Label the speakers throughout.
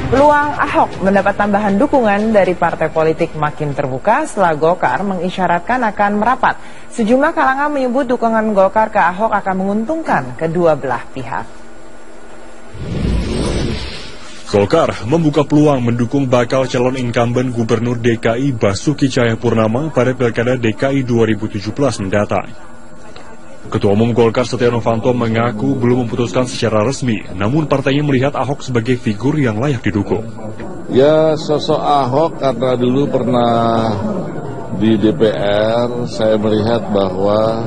Speaker 1: Peluang Ahok mendapat tambahan dukungan dari partai politik makin terbuka setelah Golkar mengisyaratkan akan merapat. Sejumlah kalangan menyebut dukungan Golkar ke Ahok akan menguntungkan kedua belah pihak.
Speaker 2: Golkar membuka peluang mendukung bakal calon incumbent Gubernur DKI Basuki Cahayapurnama pada Pilkada DKI 2017 mendatang. Ketua Umum Golkar Setia Novanto mengaku belum memutuskan secara resmi, namun partainya melihat Ahok sebagai figur yang layak didukung.
Speaker 3: Ya, sosok Ahok karena dulu pernah di DPR, saya melihat bahwa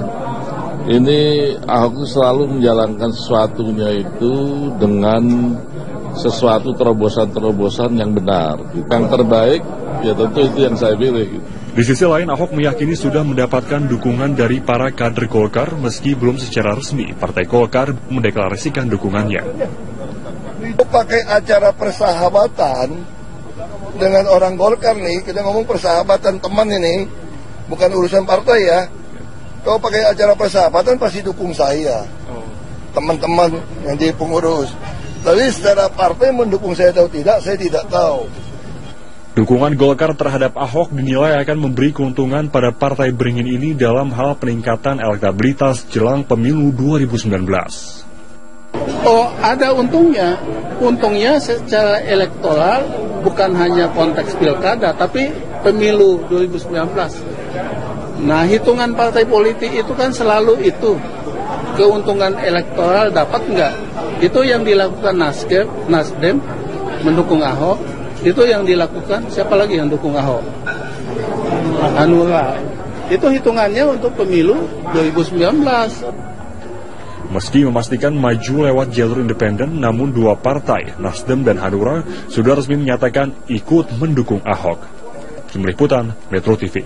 Speaker 3: ini Ahok selalu menjalankan sesuatunya itu dengan sesuatu terobosan-terobosan yang benar. Yang terbaik, ya tentu itu yang saya pilih.
Speaker 2: Di sisi lain, Ahok meyakini sudah mendapatkan dukungan dari para kader Golkar meski belum secara resmi Partai Golkar mendeklarasikan dukungannya.
Speaker 4: Pakai acara persahabatan dengan orang Golkar nih, kita ngomong persahabatan teman ini, bukan urusan partai ya. Kalau pakai acara persahabatan pasti dukung saya, teman-teman yang jadi pengurus. Tapi secara partai mendukung saya atau tidak, saya tidak tahu.
Speaker 2: Dukungan Golkar terhadap Ahok dinilai akan memberi keuntungan pada partai beringin ini dalam hal peningkatan elektabilitas jelang pemilu 2019.
Speaker 5: Oh, ada untungnya. Untungnya secara elektoral bukan hanya konteks pilkada, tapi pemilu 2019. Nah, hitungan partai politik itu kan selalu itu. Keuntungan elektoral dapat enggak? Itu yang dilakukan Nasdem mendukung Ahok. Itu yang dilakukan, siapa lagi yang dukung Ahok? Hanura. Itu hitungannya untuk pemilu 2019.
Speaker 2: Meski memastikan maju lewat jalur independen, namun dua partai, Nasdem dan Hanura, sudah resmi menyatakan ikut mendukung Ahok. Tim Liputan, Metro TV.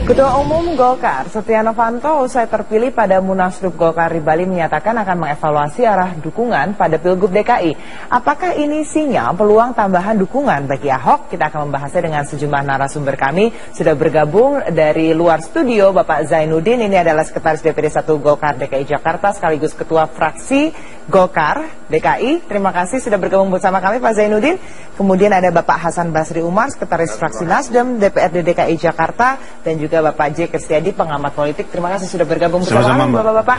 Speaker 1: Ketua Umum Golkar Setia Novanto usai terpilih pada Munaslup Golkar di Bali menyatakan akan mengevaluasi arah dukungan pada Pilgub DKI. Apakah ini sinyal peluang tambahan dukungan bagi Ahok? Kita akan membahasnya dengan sejumlah narasumber kami. Sudah bergabung dari luar studio Bapak Zainuddin, ini adalah Sekretaris DPD 1 Golkar DKI Jakarta sekaligus Ketua Fraksi Golkar DKI. Terima kasih sudah bergabung bersama kami Pak Zainuddin. Kemudian ada Bapak Hasan Basri Umar, Sekretaris Fraksi Nasdem DPRD DKI Jakarta, dan juga Bapak J. Kristiadi, pengamat politik. Terima kasih sudah bergabung bersama kami Bapak-Bapak.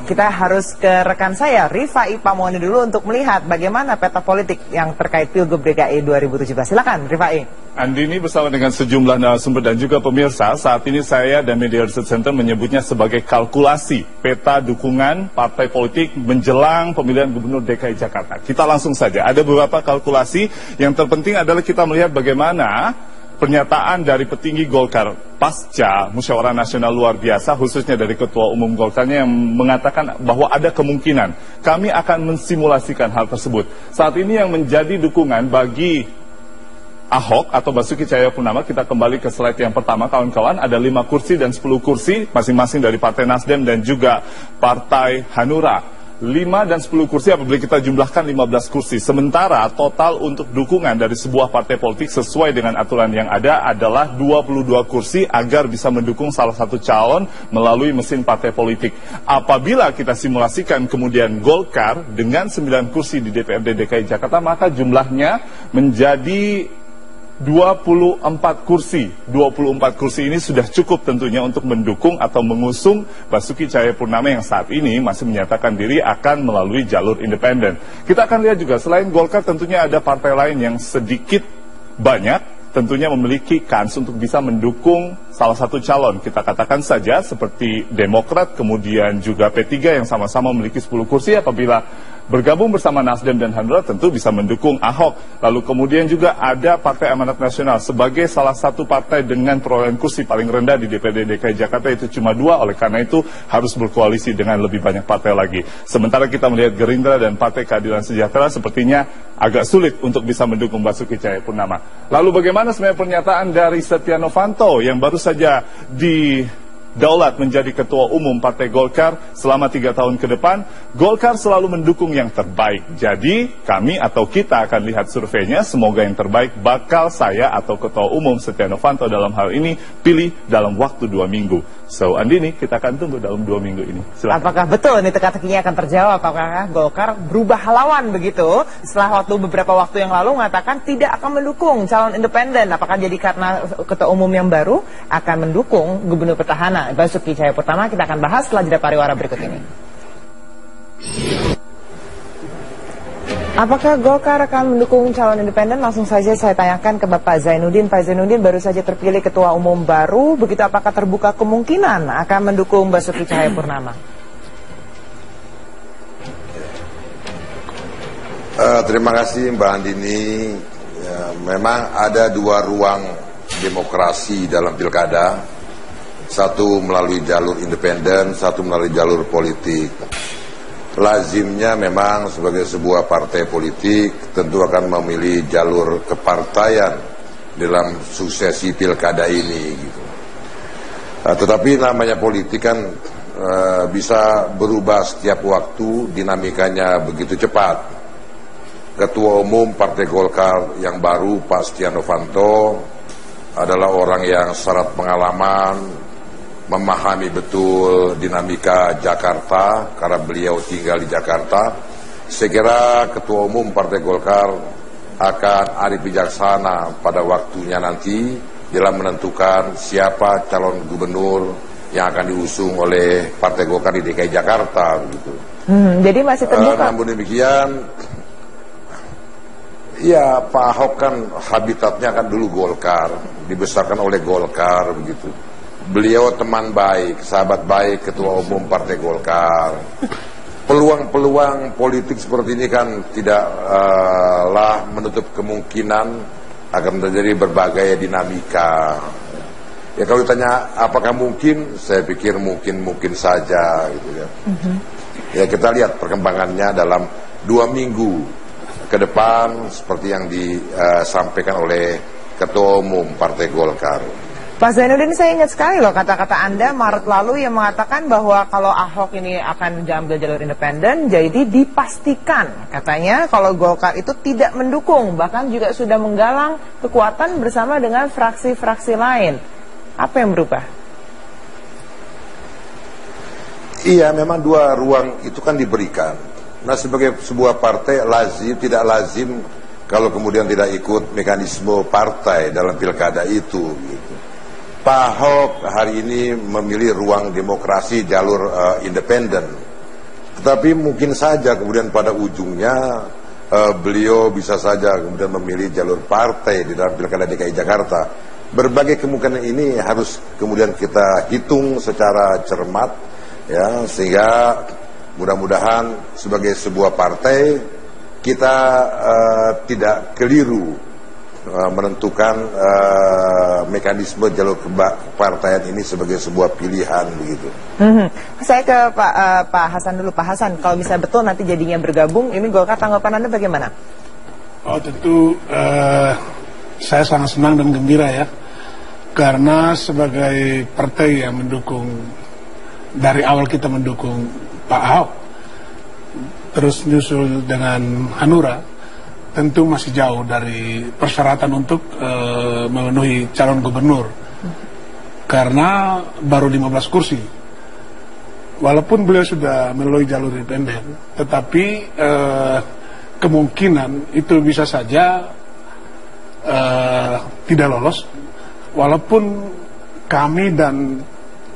Speaker 1: Kita harus ke rekan saya Rifai Pamoni dulu untuk melihat bagaimana peta politik yang terkait Pilgub DKI 2017. Silakan Rifai.
Speaker 6: Andini bersama dengan sejumlah narasumber dan juga pemirsa, saat ini saya dan Media Research Center menyebutnya sebagai kalkulasi peta dukungan partai politik menjelang pemilihan Gubernur DKI Jakarta. Kita langsung saja, ada beberapa kalkulasi. Yang terpenting adalah kita melihat bagaimana pernyataan dari petinggi Golkar pasca musyawarah nasional luar biasa, khususnya dari Ketua Umum Golkarnya yang mengatakan bahwa ada kemungkinan kami akan mensimulasikan hal tersebut. Saat ini yang menjadi dukungan bagi Ahok atau Basuki Cahayapurnama, kita kembali ke slide yang pertama kawan-kawan, ada 5 kursi dan 10 kursi masing-masing dari Partai Nasdem dan juga Partai Hanura. 5 dan 10 kursi apabila kita jumlahkan 15 kursi. Sementara total untuk dukungan dari sebuah partai politik sesuai dengan aturan yang ada adalah 22 kursi agar bisa mendukung salah satu calon melalui mesin partai politik. Apabila kita simulasikan kemudian Golkar dengan 9 kursi di DPRD DKI Jakarta, maka jumlahnya menjadi 24 kursi. 24 kursi ini sudah cukup tentunya untuk mendukung atau mengusung Basuki Cahayapurnama yang saat ini masih menyatakan diri akan melalui jalur independen. Kita akan lihat juga selain Golkar tentunya ada partai lain yang sedikit banyak tentunya memiliki kans untuk bisa mendukung salah satu calon. Kita katakan saja seperti Demokrat, kemudian juga P3 yang sama-sama memiliki 10 kursi. Apabila bergabung bersama Nasdem dan Hanura tentu bisa mendukung Ahok. Lalu kemudian juga ada Partai Amanat Nasional sebagai salah satu partai dengan perolehan kursi paling rendah di DPRD DKI Jakarta, itu cuma 2, oleh karena itu harus berkoalisi dengan lebih banyak partai lagi. Sementara kita melihat Gerindra dan Partai Keadilan Sejahtera sepertinya agak sulit untuk bisa mendukung Basuki Cahayapurnama. Lalu bagaimana sebenarnya pernyataan dari Setia Novanto yang baru saja daulat menjadi ketua umum Partai Golkar selama 3 tahun ke depan? Golkar selalu mendukung yang terbaik. Jadi kami atau kita akan lihat surveinya, semoga yang terbaik bakal saya atau ketua umum Setia Novanto dalam hal ini pilih dalam waktu 2 minggu. So, Andini, kita akan tunggu dalam 2 minggu ini. Silakan.
Speaker 1: Apakah betul nih teka-tekinya akan terjawab? Apakah Golkar berubah haluan begitu setelah beberapa waktu yang lalu mengatakan tidak akan mendukung calon independen? Apakah jadi karena ketua umum yang baru akan mendukung gubernur petahana Basuki Cahayapurnama? Kita akan bahas setelah jeda pariwara berikut ini. Apakah Golkar akan mendukung calon independen? Langsung saja saya tanyakan ke Bapak Zainuddin. Pak Zainuddin baru saja terpilih ketua umum baru, begitu apakah terbuka kemungkinan akan mendukung Basuki Cahayapurnama?
Speaker 7: Terima kasih Mbak Andini. Ya, memang ada 2 ruang demokrasi dalam pilkada. Satu melalui jalur independen, satu melalui jalur politik. Lazimnya memang sebagai sebuah partai politik tentu akan memilih jalur kepartaian dalam suksesi pilkada ini gitu. Tetapi namanya politik kan bisa berubah setiap waktu, dinamikanya begitu cepat. Ketua Umum Partai Golkar yang baru Pak Setia Novanto adalah orang yang syarat pengalaman, memahami betul dinamika Jakarta karena beliau tinggal di Jakarta. Saya kira Ketua Umum Partai Golkar akan arif bijaksana pada waktunya nanti dalam menentukan siapa calon gubernur yang akan diusung oleh Partai Golkar di DKI Jakarta begitu.
Speaker 1: Jadi masih terbuka.
Speaker 7: Namun demikian, ya Pak Ahok kan habitatnya kan dulu Golkar, dibesarkan oleh Golkar begitu. Beliau teman baik, sahabat baik Ketua Umum Partai Golkar. Peluang-peluang politik seperti ini kan tidaklah menutup kemungkinan akan terjadi berbagai dinamika. Ya kalau ditanya apakah mungkin, saya pikir mungkin saja gitu ya. Ya kita lihat perkembangannya dalam 2 minggu ke depan seperti yang disampaikan oleh Ketua Umum Partai Golkar.
Speaker 1: Pak Zainuddin, saya ingat sekali loh kata-kata Anda Maret lalu yang mengatakan bahwa kalau Ahok ini akan diambil jalur independen, jadi dipastikan katanya kalau Golkar itu tidak mendukung, bahkan juga sudah menggalang kekuatan bersama dengan fraksi-fraksi lain. Apa yang berubah?
Speaker 7: Iya, memang 2 ruang itu kan diberikan. Nah, sebagai sebuah partai tidak lazim kalau kemudian tidak ikut mekanisme partai dalam pilkada itu gitu. Pak Ahok hari ini memilih ruang demokrasi jalur independen. Tetapi mungkin saja kemudian pada ujungnya beliau bisa saja kemudian memilih jalur partai di dalam pilkada DKI Jakarta. Berbagai kemungkinan ini harus kemudian kita hitung secara cermat ya, sehingga mudah-mudahan sebagai sebuah partai kita tidak keliru menentukan mekanisme jalur kepartaian ini sebagai sebuah pilihan begitu.
Speaker 1: Saya ke Pak Hasan dulu. Pak Hasan, kalau misalnya betul nanti jadinya bergabung, ini Golkar, tanggapan Anda bagaimana?
Speaker 5: Oh tentu saya sangat senang dan gembira ya, karena sebagai partai yang mendukung dari awal kita mendukung Pak Ahok, terus nyusul dengan Hanura, tentu masih jauh dari persyaratan untuk memenuhi calon gubernur karena baru 15 kursi. Walaupun beliau sudah melalui jalur independen, tetapi kemungkinan itu bisa saja tidak lolos. Walaupun kami dan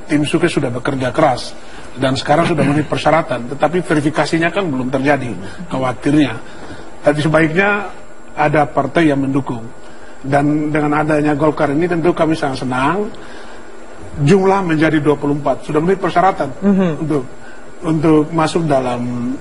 Speaker 5: tim sukses sudah bekerja keras dan sekarang sudah memenuhi persyaratan, tetapi verifikasinya kan belum terjadi, khawatirnya. Tapi sebaiknya ada partai yang mendukung. Dan dengan adanya Golkar ini tentu kami sangat senang. Jumlah menjadi 24, sudah memenuhi persyaratan untuk masuk dalam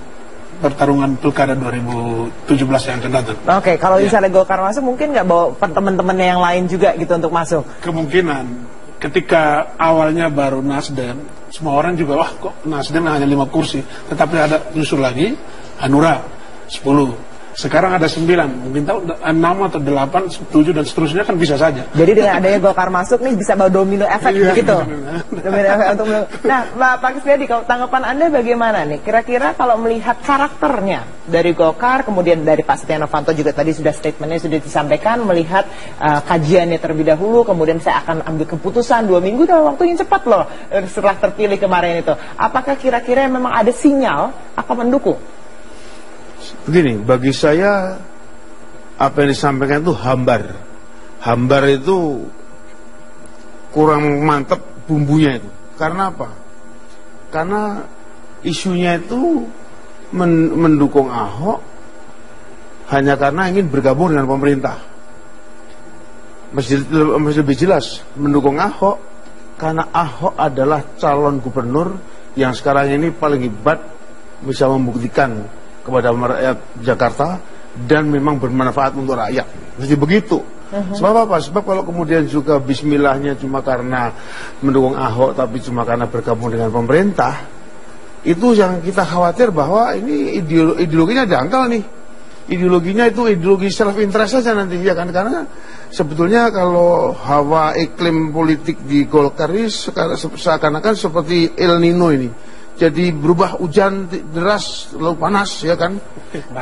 Speaker 5: pertarungan pilkada 2017 yang akan datang.
Speaker 1: Oke, kalau misalnya Golkar masuk, mungkin nggak bawa teman-temannya yang lain juga gitu untuk masuk?
Speaker 5: Kemungkinan. Ketika awalnya baru Nasdem, semua orang juga, wah kok Nasdem hanya 5 kursi. Tetapi ada nyusul lagi, Hanura 10.
Speaker 8: Sekarang ada 9, mungkin tahu 6 atau 8, 7 dan seterusnya kan bisa saja.
Speaker 1: Jadi dengan adanya Golkar masuk nih bisa bawa domino efek begitu. Domino efek untuk nah, Pak Kusnedi, kalau tanggapan Anda bagaimana nih? Kira-kira kalau melihat karakternya dari Golkar, kemudian dari Pak Setia Novanto juga tadi sudah statementnya sudah disampaikan, melihat kajiannya terlebih dahulu, kemudian saya akan ambil keputusan 2 minggu dalam waktu yang cepat loh setelah terpilih kemarin itu. Apakah kira-kira memang ada sinyal akan mendukung?
Speaker 9: Begini, bagi saya apa yang disampaikan itu hambar. Hambar itu kurang mantap bumbunya itu. Karena apa? Karena isunya itu mendukung Ahok hanya karena ingin bergabung dengan pemerintah. Masih lebih jelas, mendukung Ahok karena Ahok adalah calon gubernur yang sekarang ini paling hebat, bisa membuktikan kepada rakyat Jakarta dan memang bermanfaat untuk rakyat. Jadi begitu. Sebab apa? Sebab kalau kemudian juga bismillahnya cuma karena mendukung Ahok tapi cuma karena bergabung dengan pemerintah, itu yang kita khawatir bahwa ini ideologinya dangkal nih. Ideologinya itu ideologi self interest saja nanti ya kan, karena sebetulnya kalau hawa iklim politik di Golkar ini seakan-akan seperti El Nino ini. Jadi berubah hujan deras lalu panas ya kan.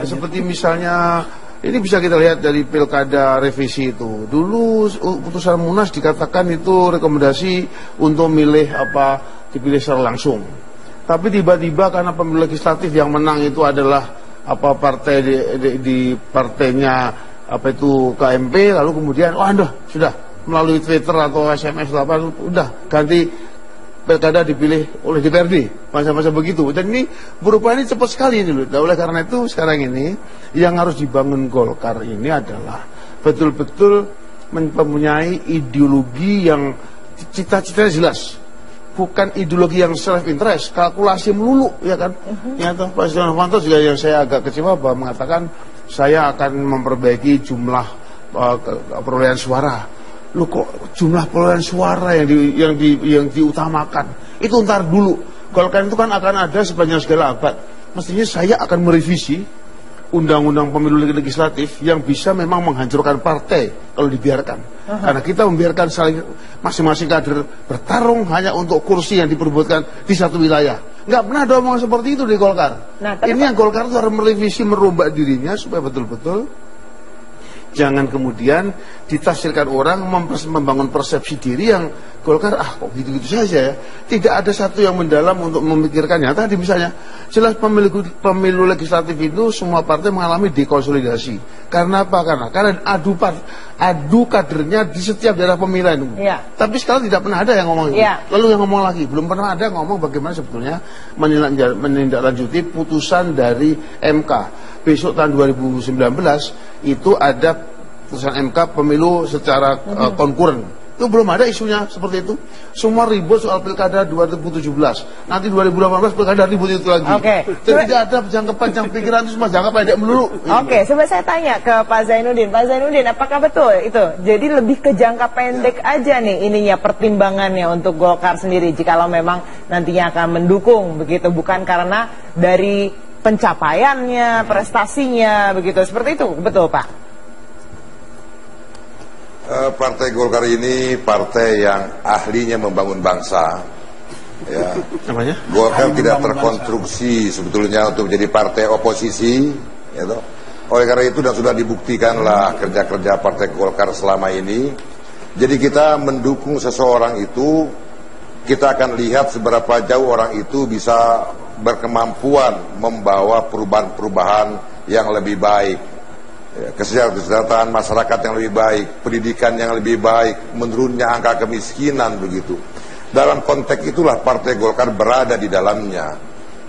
Speaker 9: Seperti misalnya ini bisa kita lihat dari pilkada revisi itu. Dulu putusan Munas dikatakan itu rekomendasi untuk milih dipilih secara langsung. Tapi tiba-tiba karena pemilu legislatif yang menang itu adalah partai di partainya KMP, lalu kemudian sudah melalui Twitter atau SMS udah ganti pilkada dipilih oleh DPRD, masa-masa begitu. Dan ini berubah ini cepat sekali ini loh. Nah, oleh karena itu sekarang ini yang harus dibangun Golkar ini adalah betul-betul mempunyai ideologi yang cita-citanya jelas, bukan ideologi yang self interest, kalkulasi melulu, ya kan? Ya toh Pak Setia Novanto juga yang saya agak kecewa bahwa mengatakan saya akan memperbaiki jumlah perolehan suara. Lu kok jumlah perolehan suara yang diutamakan itu ntar dulu. Golkar itu kan akan ada sepanjang segala abad. Mestinya saya akan merevisi undang-undang pemilu legislatif yang bisa memang menghancurkan partai kalau dibiarkan. Karena kita membiarkan saling masing-masing kader bertarung hanya untuk kursi yang diperebutkan di satu wilayah. Nggak pernah ada omongan seperti itu di Golkar. Ini yang Golkar itu harus merevisi, merombak dirinya supaya betul-betul jangan kemudian ditafsirkan orang membangun persepsi diri yang Golkar kok gitu-gitu saja ya. Tidak ada satu yang mendalam untuk memikirkannya. Tadi misalnya jelas pemilu legislatif itu semua partai mengalami dekonsolidasi. Karena apa? Karena adu kadernya di setiap daerah pemilihan. Tapi sekarang tidak pernah ada yang ngomong itu. Lalu yang ngomong lagi, belum pernah ada yang ngomong bagaimana sebetulnya menindaklanjuti putusan dari MK. Besok tahun 2019 itu ada putusan MK pemilu secara konkuren. Itu belum ada isunya seperti itu. Semua ribut soal pilkada 2017. Nanti 2018 pilkada ribut itu lagi. Tidak ada jangka panjang pikiran, itu semua jangka pendek melulu.
Speaker 1: Coba saya tanya ke Pak Zainuddin. Pak Zainuddin, apakah betul itu? Jadi lebih ke jangka pendek aja nih ininya pertimbangannya untuk Golkar sendiri jikalau memang nantinya akan mendukung begitu, bukan karena dari pencapaiannya, prestasinya begitu. Seperti itu, betul Pak?
Speaker 7: Partai Golkar ini partai yang ahlinya membangun bangsa. Ya. Golkar tidak terkonstruksi sebetulnya untuk menjadi partai oposisi. Ya toh? Oleh karena itu dan sudah dibuktikanlah kerja-kerja partai Golkar selama ini. Jadi kita mendukung seseorang itu, kita akan lihat seberapa jauh orang itu bisa berkemampuan membawa perubahan-perubahan yang lebih baik. Kesejahteraan masyarakat yang lebih baik, pendidikan yang lebih baik, menurunnya angka kemiskinan begitu. Dalam konteks itulah Partai Golkar berada di dalamnya.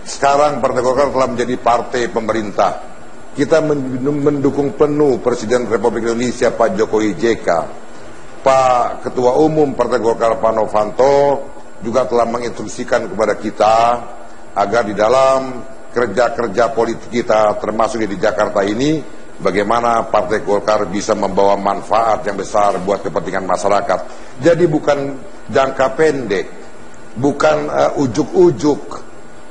Speaker 7: Sekarang Partai Golkar telah menjadi partai pemerintah. Kita mendukung penuh Presiden Republik Indonesia Pak Jokowi JK. Pak Ketua Umum Partai Golkar Pak Novanto juga telah menginstruksikan kepada kita agar di dalam kerja-kerja politik kita termasuk di Jakarta ini, bagaimana Partai Golkar bisa membawa manfaat yang besar buat kepentingan masyarakat. Jadi bukan jangka pendek, bukan ujuk-ujuk,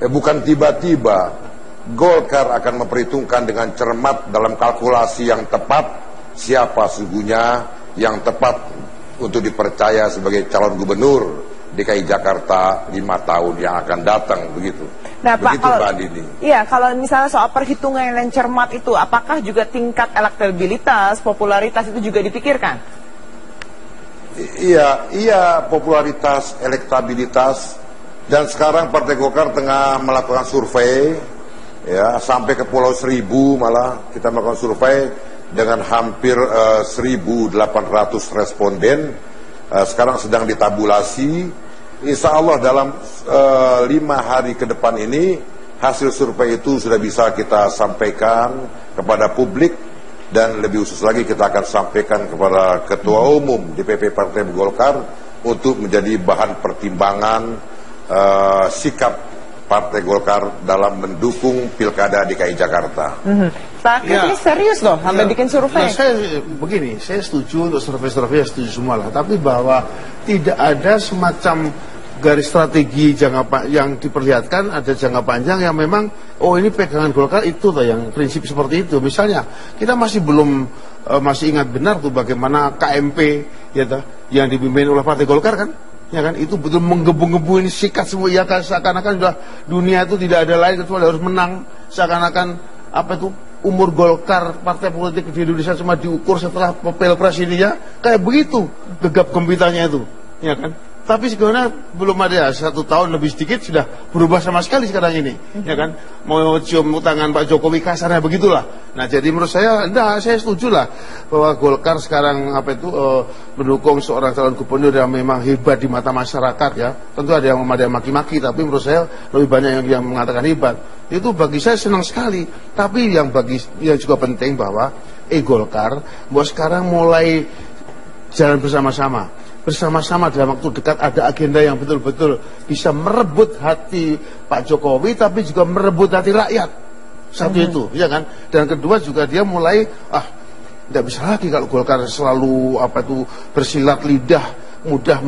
Speaker 7: bukan tiba-tiba, Golkar akan memperhitungkan dengan cermat dalam kalkulasi yang tepat siapa sesungguhnya yang tepat untuk dipercaya sebagai calon gubernur DKI Jakarta 5 tahun yang akan datang, begitu.
Speaker 1: Nah, Pak,
Speaker 7: begitu, Mbak Andini.
Speaker 1: Iya, kalau misalnya soal perhitungan yang cermat itu, apakah juga tingkat elektabilitas, popularitas itu juga dipikirkan?
Speaker 7: Iya, popularitas, elektabilitas, dan sekarang Partai Golkar tengah melakukan survei, ya, sampai ke Pulau Seribu malah kita melakukan survei dengan hampir 1.800 responden. Sekarang sedang ditabulasi. Insya Allah dalam 5 hari ke depan ini hasil survei itu sudah bisa kita sampaikan kepada publik, dan lebih khusus lagi kita akan sampaikan kepada Ketua Umum DPP Partai Golkar untuk menjadi bahan pertimbangan sikap Partai Golkar dalam mendukung Pilkada DKI Jakarta.
Speaker 1: Pak, ini serius loh, sampai bikin survei.
Speaker 9: Nah, saya setuju untuk survei-survei, setuju semua lah. Tapi bahwa tidak ada semacam garis strategi yang diperlihatkan, ada jangka panjang yang memang, oh ini pegangan Golkar itu tuh yang prinsip seperti itu. Misalnya, kita masih masih ingat benar tuh bagaimana KMP ya yang dipimpin oleh Partai Golkar kan? Ya kan, itu betul menggebu-gebu ini sikat semua, ya kan, seakan-akan sudah dunia itu tidak ada lain kecuali harus menang, seakan-akan apa itu umur Golkar partai politik di Indonesia cuma diukur setelah Pilpres ini, ya kayak begitu gegap gempitanya itu, ya kan. Tapi sebenarnya belum ada 1 tahun lebih sedikit sudah berubah sama sekali sekarang ini, ya kan. Mau cium tangan Pak Jokowi kasarnya begitulah. Nah, jadi menurut saya, saya setuju lah bahwa Golkar sekarang mendukung seorang calon gubernur yang memang hebat di mata masyarakat, ya. Tentu ada yang maki-maki, tapi menurut saya lebih banyak yang mengatakan hebat. Itu bagi saya senang sekali. Tapi yang juga penting bahwa Golkar bahwa sekarang mulai jalan bersama-sama dalam waktu dekat, ada agenda yang betul-betul bisa merebut hati Pak Jokowi, tapi juga merebut hati rakyat. Satu itu, ya kan. Dan kedua juga dia mulai, tidak bisa lagi kalau Golkar selalu bersilat lidah, mudah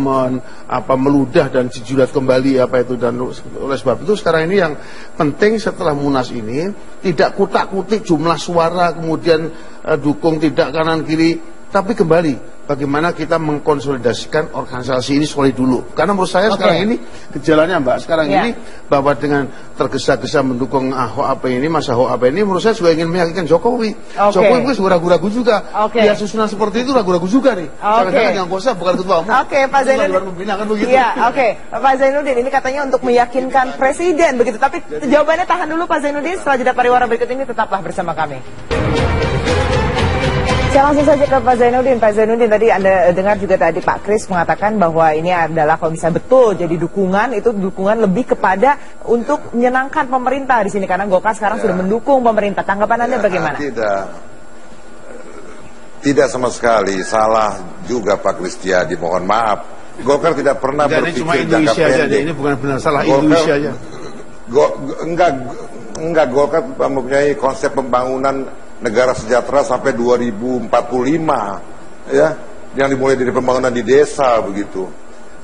Speaker 9: meludah dan jilat kembali dan oleh sebab itu sekarang ini yang penting setelah Munas ini tidak kutak-kutik jumlah suara, kemudian dukung tidak kanan kiri, tapi kembali bagaimana kita mengkonsolidasikan organisasi ini solid dulu. Karena menurut saya sekarang ini gejalanya, Mbak, sekarang ini bahwa dengan tergesa-gesa mendukung Mas Ahok ini, menurut saya juga ingin meyakinkan Jokowi. Jokowi itu juga ragu-ragu juga. Ya susunan seperti itu ragu-ragu juga nih. Jangan-jangan yang kuasa bukan ketua umum.
Speaker 1: Pak Zainuddin.
Speaker 9: Kan begitu.
Speaker 1: Pak Zainuddin, ini katanya untuk meyakinkan presiden begitu. Tapi jawabannya tahan dulu Pak Zainuddin, setelah jeda pariwara berikut ini tetaplah bersama kami. Saya langsung saja ke Pak Zainuddin. Pak Zainuddin, tadi Anda dengar juga tadi Pak Kris mengatakan bahwa ini adalah kalau misalnya betul jadi dukungan, itu dukungan lebih kepada untuk menyenangkan pemerintah di sini, karena Golkar sekarang sudah mendukung pemerintah. Tanggapan Anda bagaimana?
Speaker 7: Tidak sama sekali. Salah juga Pak Kristiadi, mohon maaf. Golkar tidak pernah berpikir jangka pendek.
Speaker 9: Ini bukan benar salah Indonesia aja.
Speaker 7: Enggak, Golkar mempunyai konsep pembangunan negara sejahtera sampai 2045, ya, yang dimulai dari pembangunan di desa begitu.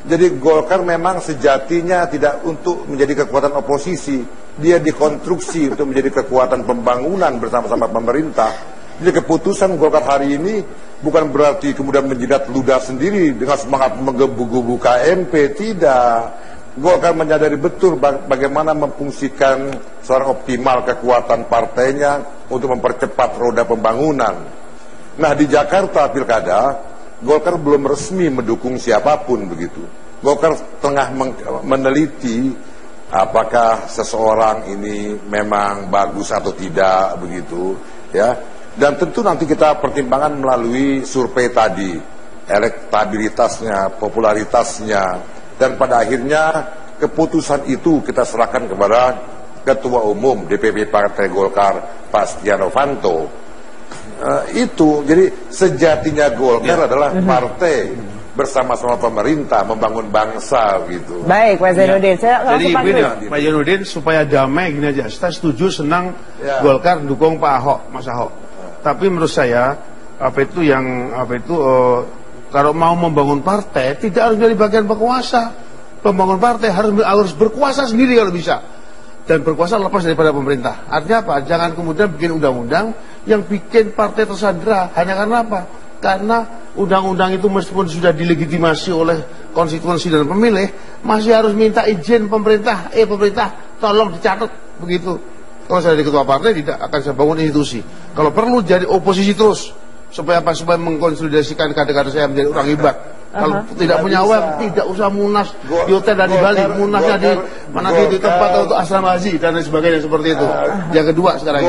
Speaker 7: Jadi Golkar memang sejatinya tidak untuk menjadi kekuatan oposisi, dia dikonstruksi untuk menjadi kekuatan pembangunan bersama-sama pemerintah. Jadi keputusan Golkar hari ini bukan berarti kemudian menjilat ludah sendiri dengan semangat menggebu-gebu KMP, tidak. Golkar menyadari betul bagaimana memfungsikan secara optimal kekuatan partainya untuk mempercepat roda pembangunan. Nah, di Jakarta Pilkada, Golkar belum resmi mendukung siapapun begitu. Golkar tengah meneliti apakah seseorang ini memang bagus atau tidak begitu, ya. Dan tentu nanti kita pertimbangkan melalui survei tadi, elektabilitasnya, popularitasnya. Dan pada akhirnya keputusan itu kita serahkan kepada Ketua Umum DPP Partai Golkar, Pak Setia Novanto. Itu, jadi sejatinya Golkar adalah partai bersama-sama pemerintah membangun bangsa gitu.
Speaker 1: Baik, Pak Zainuddin.
Speaker 9: Jadi Pak Zainuddin supaya damai gini aja. Saya setuju, senang Golkar dukung Pak Ahok, Mas Ahok. Tapi menurut saya kalau mau membangun partai tidak harus dari bagian penguasa. Pembangun partai harus berkuasa sendiri kalau bisa. dan berkuasa lepas daripada pemerintah. Artinya apa? Jangan kemudian bikin undang-undang yang bikin partai tersandera. Hanya karena apa? Karena undang-undang itu meskipun sudah dilegitimasi oleh konstitusi dan pemilih, masih harus minta izin pemerintah. Pemerintah, tolong dicatat begitu. Kalau saya jadi ketua partai, tidak akan saya bangun institusi. Kalau perlu jadi oposisi terus, supaya apa? Supaya mengkonsolidasikan kader-kader saya menjadi orang hebat. Kalau tidak punya uang, tidak usah munas di hotel dan di Bali, munasnya di mana di tempat untuk asrama haji dan lain sebagainya seperti itu. Yang kedua sekarang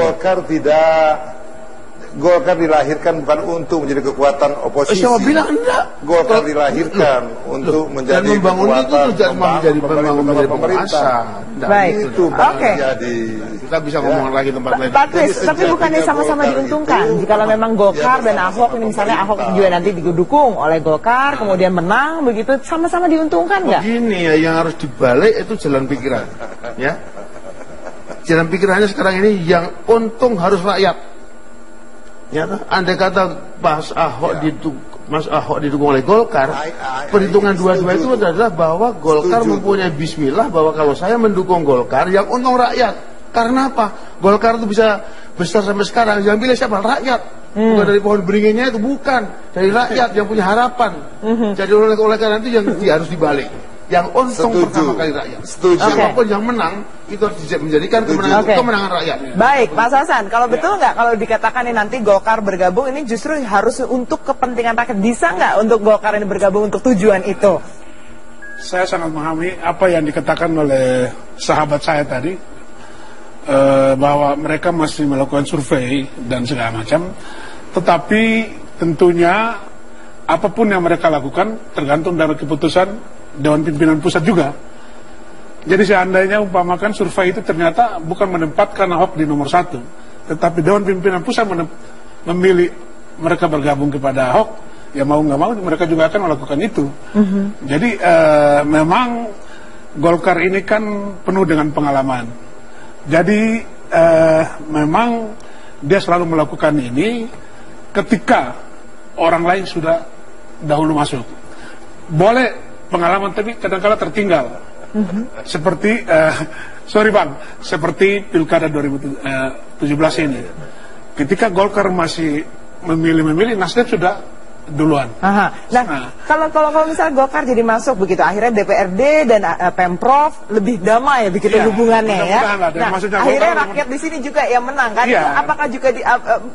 Speaker 7: Golkar dilahirkan bukan untuk menjadi kekuatan oposisi.
Speaker 9: Siapa bilang enggak?
Speaker 7: Golkar dilahirkan untuk menjadi
Speaker 9: dan membangun itu tidak menjadi penguasa.
Speaker 1: Baik. Oke.
Speaker 9: Kita bisa ngomong lagi tempat lain.
Speaker 1: Pak Kris, tapi bukannya sama-sama diuntungkan? Jikalau memang Golkar dan Ahok ini misalnya Ahok juga nanti didukung oleh Golkar, kemudian menang begitu, sama-sama diuntungkan nggak?
Speaker 9: Begini ya, yang harus dibalik itu jalan pikiran, ya. Jalan pikirannya sekarang ini yang untung harus rakyat. Ya, andai kata Mas Ahok didukung oleh Golkar, perhitungan dua-dua itu adalah bahwa Golkar mempunyai bismillah bahwa kalau saya mendukung Golkar, yang untung rakyat. Karena apa? Golkar itu bisa besar sampai sekarang. Yang pilih siapa? Rakyat. Bukan dari pohon beringinnya itu, bukan. Dari rakyat yang punya harapan. Jadi oleh karena itu yang harus dibalik. Yang untung pertama kali rakyat. Siapapun yang menang itu harus menjadikan kemenangan rakyat.
Speaker 1: Baik, Mas Hasan, kalau betul nggak kalau dikatakan ini nanti Golkar bergabung ini justru harus untuk kepentingan rakyat, bisa nggak untuk Golkar ini bergabung untuk tujuan itu?
Speaker 8: Saya sangat memahami apa yang dikatakan oleh sahabat saya tadi, bahwa mereka masih melakukan survei dan segala macam, tetapi tentunya apapun yang mereka lakukan tergantung dari keputusan Dewan Pimpinan Pusat juga. Jadi seandainya umpamakan survei itu ternyata bukan menempatkan Ahok di nomor 1, tetapi Dewan Pimpinan Pusat memilih mereka bergabung kepada Ahok, ya mau nggak mau mereka juga akan melakukan itu. Jadi memang Golkar ini kan penuh dengan pengalaman. Jadi memang dia selalu melakukan ini ketika orang lain sudah dahulu masuk. Boleh pengalaman tapi kadang-kadang tertinggal. Seperti seperti Pilkada 2017 ini. Ketika Golkar masih memilih, Nasdem sudah duluan.
Speaker 1: Nah, kalau misalnya Golkar jadi masuk begitu, akhirnya DPRD dan Pemprov lebih damai begitu hubungannya ya. Nah, akhirnya rakyat di sini juga yang menang kan? Apakah juga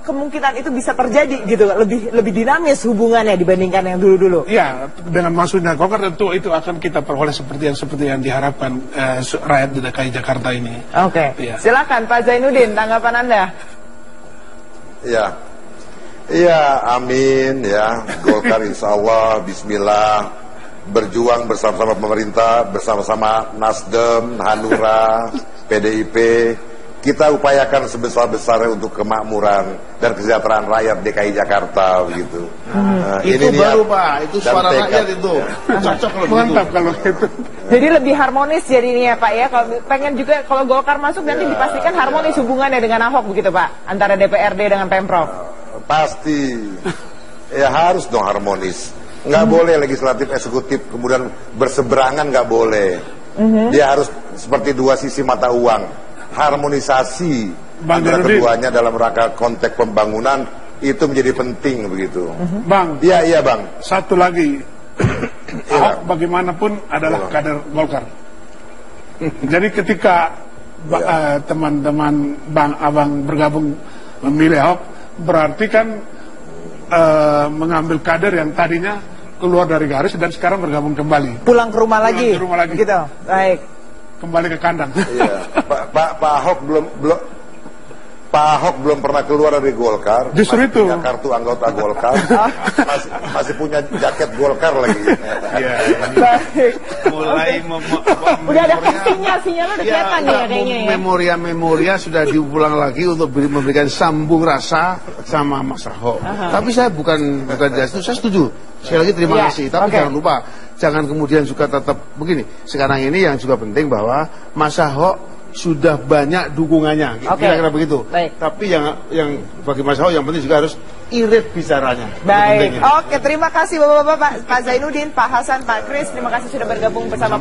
Speaker 1: kemungkinan itu bisa terjadi gitu, lebih dinamis hubungannya dibandingkan yang dulu-dulu?
Speaker 8: Iya, dengan masuknya Golkar tentu itu akan kita peroleh seperti yang diharapkan rakyat di DKI Jakarta ini.
Speaker 1: Oke. Silakan Pak Zainuddin, tanggapan Anda.
Speaker 7: Iya, amin ya. Golkar insya Allah, bismillah, berjuang bersama-sama pemerintah, bersama-sama Nasdem, Hanura, PDIP. Kita upayakan sebesar-besarnya untuk kemakmuran dan kesejahteraan rakyat DKI Jakarta begitu.
Speaker 9: Itu ini baru Pak, itu suara rakyat itu. Cocok loh.
Speaker 8: Mantap kalau itu.
Speaker 1: Jadi lebih harmonis jadinya Pak ya. Kalau pengen juga kalau Golkar masuk nanti dipastikan harmonis hubungannya dengan Ahok begitu Pak, antara DPRD dengan Pemprov.
Speaker 7: Pasti. Ya harus dong harmonis. Nggak boleh legislatif eksekutif kemudian berseberangan, nggak boleh. Dia harus seperti dua sisi mata uang. Harmonisasi antara keduanya dalam rangka konteks pembangunan itu menjadi penting begitu.
Speaker 8: Bang.
Speaker 7: Iya Bang.
Speaker 8: Satu lagi. Ahok bagaimanapun adalah kader Golkar. Jadi ketika teman-teman Abang bergabung memilih Ahok, berarti kan mengambil kader yang tadinya keluar dari garis dan sekarang bergabung kembali.
Speaker 1: Pulang ke rumah lagi. Gitu. Baik.
Speaker 8: Kembali ke kandang.
Speaker 7: Iya. Pak Ahok belum pernah keluar dari Golkar.
Speaker 8: Justru itu.
Speaker 7: Punya kartu anggota Golkar. masih punya jaket Golkar lagi.
Speaker 8: Iya.
Speaker 9: Mulai
Speaker 1: udah ada sinyalnya udah kelihatan ya kayaknya ya.
Speaker 9: Memoria sudah diulang lagi untuk memberikan sambung rasa sama Mas Ahok. Tapi saya bukan itu, saya setuju. Sekali lagi terima kasih. Tapi jangan lupa, jangan kemudian juga tetap begini. Sekarang ini yang juga penting bahwa Mas Ahok sudah banyak dukungannya, kira-kira begitu.
Speaker 1: Baik.
Speaker 9: Tapi yang bagi Mas Ahok yang penting juga harus irit bicaranya.
Speaker 1: Baik. Oke, terima kasih Bapak-bapak, Pak Zainuddin, Pak Hasan, Pak Kris, terima kasih sudah bergabung bersama